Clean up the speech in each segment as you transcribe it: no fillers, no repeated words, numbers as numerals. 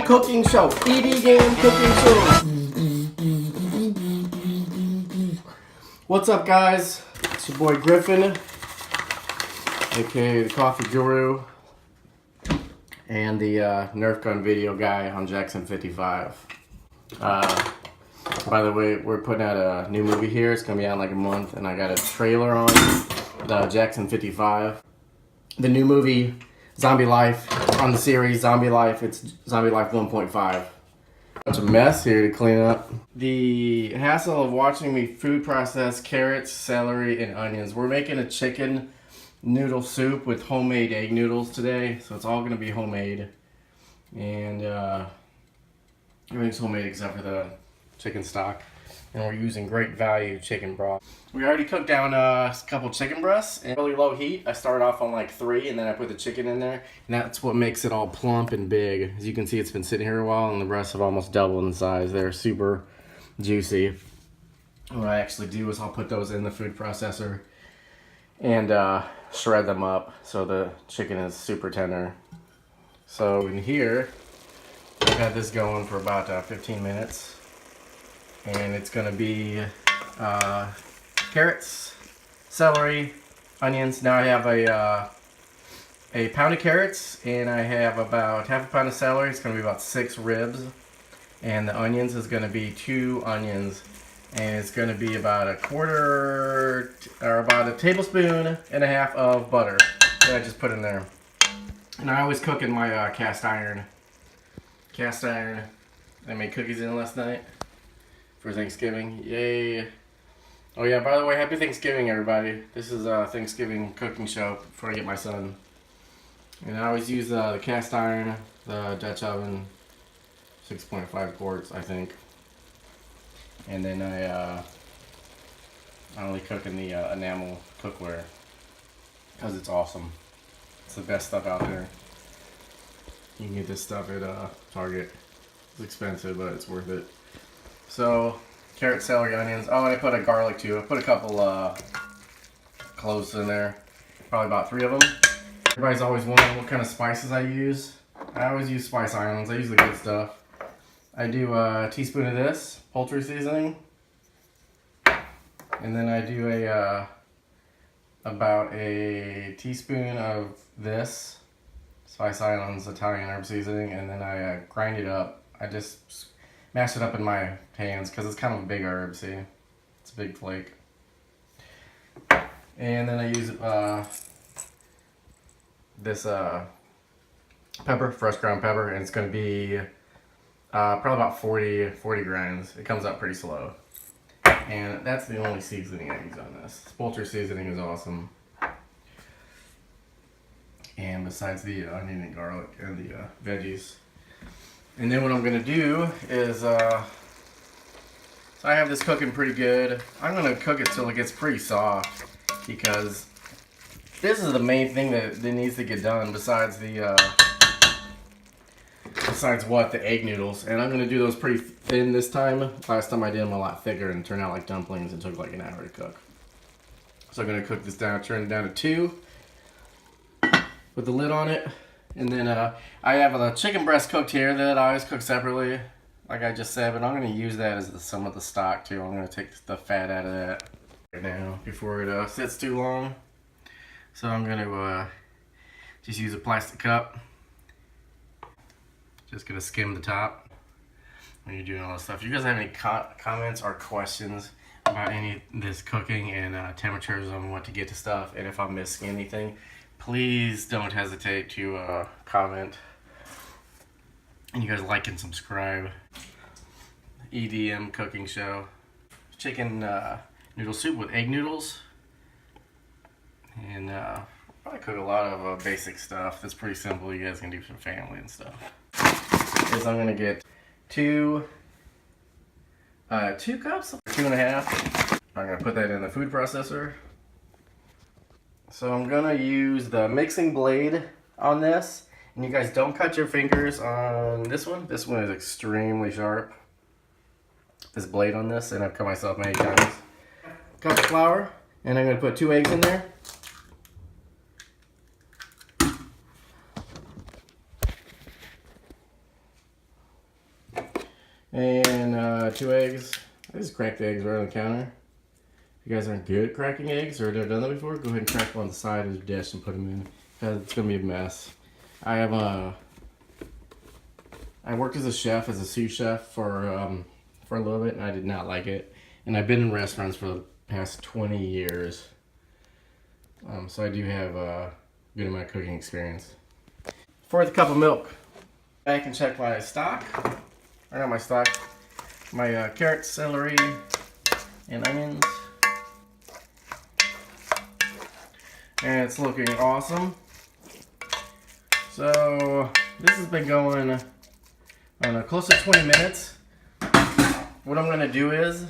EDM cooking show. EDM cooking show. What's up, guys? It's your boy Griffin, aka the Coffee Guru, and the Nerf gun video guy on Jackson 55. By the way, we're putting out a new movie here. It's gonna be out in like a month, and I got a trailer on the Jackson 55. The new movie, Zombie Life, on the series Zombie Life. It's Zombie Life 1.5. Bunch of mess here to clean up. The hassle of watching me food process carrots, celery, and onions. We're making a chicken noodle soup with homemade egg noodles today, so it's all gonna be homemade, and everything's homemade except for the chicken stock, and we're using great value chicken broth. We already cooked down a couple chicken breasts in really low heat. I started off on like 3, and then I put the chicken in there, and that's what makes it all plump and big. As you can see, it's been sitting here a while, and the breasts have almost doubled in size. They're super juicy. What I actually do is I'll put those in the food processor and shred them up so the chicken is super tender. So in here, I've had this going for about 15 minutes, and it's gonna be carrots, celery, onions. Now I have a pound of carrots, and I have about half a pound of celery. It's gonna be about 6 ribs, and the onions is gonna be 2 onions, and it's gonna be about a tablespoon and a half of butter that I just put in there. And I always cook in my cast iron. I made cookies in last night for Thanksgiving. Yay! Oh yeah, by the way, happy Thanksgiving, everybody. This is a Thanksgiving cooking show before I get my son. And I always use the cast iron, the Dutch oven, 6.5 quarts, I think. And then I only cook in the enamel cookware because it's awesome. It's the best stuff out there. You can get this stuff at Target. It's expensive, but it's worth it. So, carrot, celery, onions. Oh, and I put a garlic too. I put a couple cloves in there. Probably about 3 of them. Everybody's always wondering what kind of spices I use. I always use Spice Islands. I use the good stuff. I do a teaspoon of this, poultry seasoning. And then I do about a teaspoon of this, Spice Islands Italian herb seasoning, and then I grind it up. I just mash it up in my hands because it's kind of a big herb, see? It's a big flake. And then I use this pepper, fresh ground pepper, and it's going to be probably about 40 grams. It comes out pretty slow. And that's the only seasoning I use on this. Poultry seasoning is awesome. And besides the onion and garlic and the veggies. And then what I'm going to do is, so I have this cooking pretty good. I'm going to cook it till it gets pretty soft, because this is the main thing that needs to get done besides the, the egg noodles. And I'm going to do those pretty thin this time. Last time I did them a lot thicker and it turned out like dumplings and took like an hour to cook. So I'm going to cook this down, turn it down to 2 with the lid on it. And then I have a chicken breast cooked here that I always cook separately, like I just said, but I'm going to use that as some of the stock too. I'm going to take the fat out of that right now before it sits too long. So I'm going to just use a plastic cup. Just going to skim the top when you're doing all this stuff. If you guys have any comments or questions about any of this cooking and temperatures on what to get to stuff, and if I'm missing anything, please don't hesitate to comment. And you guys like and subscribe. EDM cooking show. Chicken noodle soup with egg noodles. And I cook a lot of basic stuff. That's pretty simple. You guys can do for family and stuff. Is I'm gonna get 2 cups, 2.5. I'm gonna put that in the food processor. So I'm gonna use the mixing blade on this, and you guys don't cut your fingers on this one. This one is extremely sharp. This blade on this, and I've cut myself many times. Cup of flour, and I'm gonna put 2 eggs in there. 2 eggs. I just cracked the eggs right on the counter. If you guys aren't good at cracking eggs or never done that before, go ahead and crack them on the side of the dish and put them in, because it's gonna be a mess. I worked as a chef, as a sous chef for a little bit, and I did not like it. And I've been in restaurants for the past 20 years, so I do have a good amount of cooking experience. Fourth cup of milk. I can check my stock. I got my stock. My carrots, celery, and onions. And it's looking awesome. So this has been going, I don't know, close to 20 minutes. What I'm gonna do is,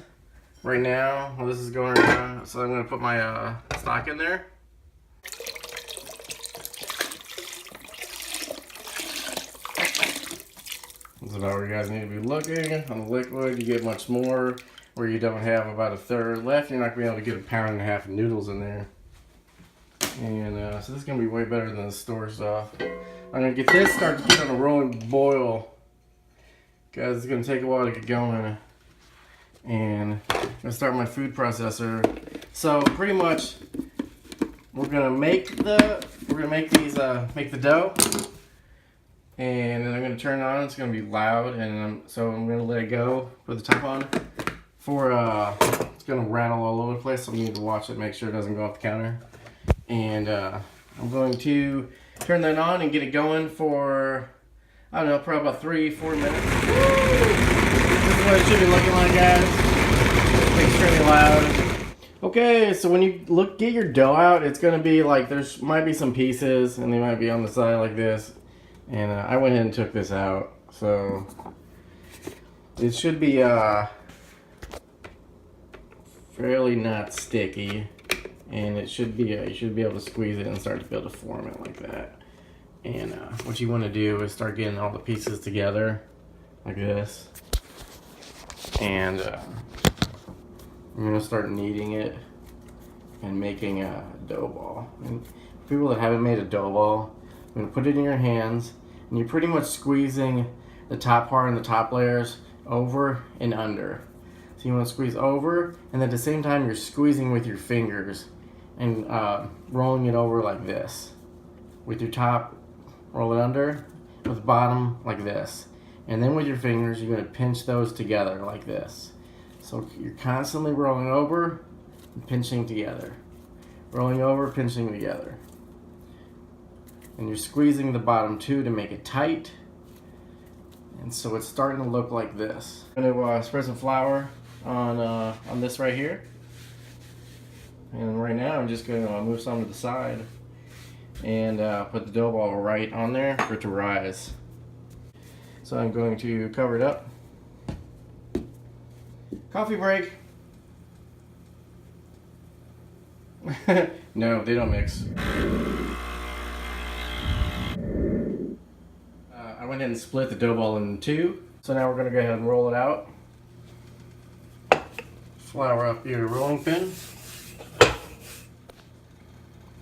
right now, while this is going around, so I'm gonna put my stock in there. That's about where you guys need to be looking. On the liquid, you get much more. Where you don't have about a third left, you're not gonna be able to get a pound and a half of noodles in there. And so this is gonna be way better than the store stuff. I'm gonna get this, start to get on a rolling boil. Guys, it's gonna take a while to get going. And I'm gonna start my food processor. So pretty much, we're gonna make the dough. And then I'm going to turn it on. It's going to be loud, and so I'm going to let it go. Put the top on. It's going to rattle all over the place, so we need to watch it, make sure it doesn't go off the counter. And I'm going to turn that on and get it going for, I don't know, probably about 3-4 minutes. This is what it should be looking like, guys. Extremely loud. Okay, so when you get your dough out, it's going to be like, might be some pieces, and they might be on the side like this. And I went ahead and took this out, so it should be fairly not sticky, and it should be you should be able to squeeze it and start to be able to form it like that. And what you want to do is start getting all the pieces together like this, and I'm gonna start kneading it and making a dough ball. And for people that haven't made a dough ball, I'm gonna put it in your hands, and you're pretty much squeezing the top part and the top layers over and under. So you want to squeeze over, and at the same time you're squeezing with your fingers and rolling it over like this. With your top, roll it under, with the bottom like this. And then with your fingers, you're gonna pinch those together like this. So you're constantly rolling over and pinching together. Rolling over, pinching together. And you're squeezing the bottom too to make it tight. And so it's starting to look like this. I'm gonna spread some flour on this right here. And right now I'm just gonna move some to the side and put the dough ball right on there for it to rise. So I'm going to cover it up. Coffee break. No, they don't mix. I went ahead and split the dough ball in two. So now we're going to go ahead and roll it out. Flour up your rolling pin.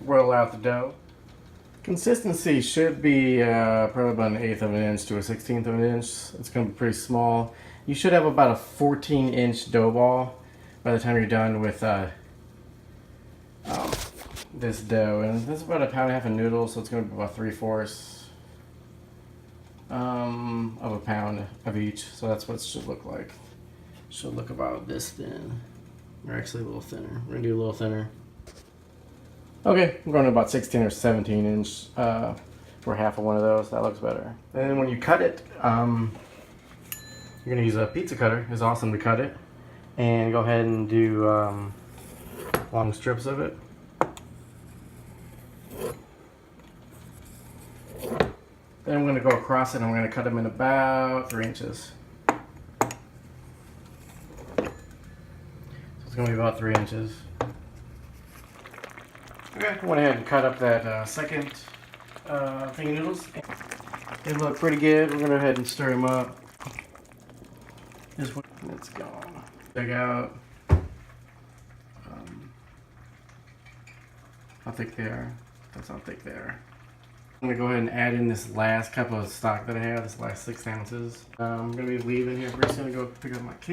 Roll out the dough. Consistency should be probably about 1/8 of an inch to 1/16 of an inch. It's going to be pretty small. You should have about a 14-inch dough ball by the time you're done with this dough. And this is about 1.5 pounds of noodles, so it's going to be about 3/4 of a pound of each. So that's what it should look like. It should look about this thin, or actually a little thinner. We're going to do a little thinner. Okay, I'm going to about 16 or 17 inch for half of one of those. That looks better. And then when you cut it, you're going to use a pizza cutter. It's awesome to cut it. And go ahead and do long strips of it. Then I'm going to go across it and I'm going to cut them in about 3 inches. So it's going to be about 3 inches. Okay, I went ahead and cut up that second thing of noodles. They look pretty good. We're going to go ahead and stir them up. This one, it's gone. Check out how thick they are. That's how thick they are. I'm going to go ahead and add in this last cup of stock that I have, this last 6 ounces. I'm going to be leaving here. We're just going to go pick up my cake.